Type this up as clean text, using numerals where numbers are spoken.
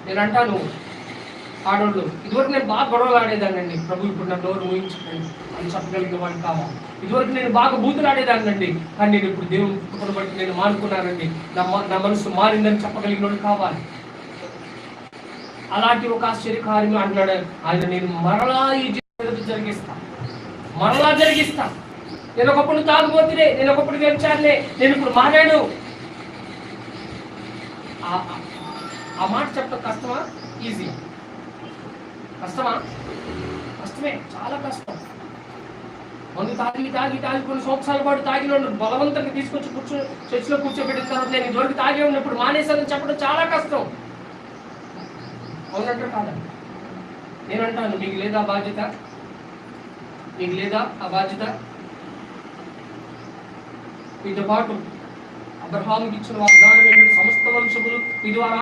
నేను అంటాను, ఆడోళ్ళు ఇదివరకు నేను బాగా గొడవలు ఆడేదాన్నండి, ప్రభు ఇప్పుడు నా డోర్ ఊహించండి అని చెప్పగలిగిన వాళ్ళు కావాలి. ఇదివరకు నేను బాగా బూతులు ఆడేదాన్నండి, కానీ నేను ఇప్పుడు దేవుని కృపను బట్టి నేను మానుకున్నానండి, నా మనసు మారిందని చెప్పగలిగిన వాళ్ళు కావాలి. అలాంటి ఒక ఆశ్చర్యకార్యం అంటున్నాడు ఆయన, నేను మరలా ఈ జీవితం జరిగిస్తా. నేను ఒకప్పుడు తాగుబోతులే, నేను ఒకప్పుడు వ్యభిచారులే, నేను ఇప్పుడు మారాను. ఆ మాట చెప్పడం కష్టమా? ఈజీ. కష్టమా? కష్టమే, చాలా కష్టం. మందు తాగి కొన్ని సంవత్సరాల పాటు తాగిన బలవంతంగా తీసుకొచ్చి చర్చిలో కూర్చోబెట్టిన తర్వాత నేను ఇదివరకు తాగే ఉన్నప్పుడు మానేశానని చెప్పడం చాలా కష్టం. అవునంటారు కాదా? నేనంటాను, మీకు లేదా బాధ్యత? మీకు లేదా ఆ బాధ్యత? మీతో పాటు అబ్రహాముకి ఇచ్చిన వాగ్దానం ఏంటంటే సమస్త వంశములు ఇది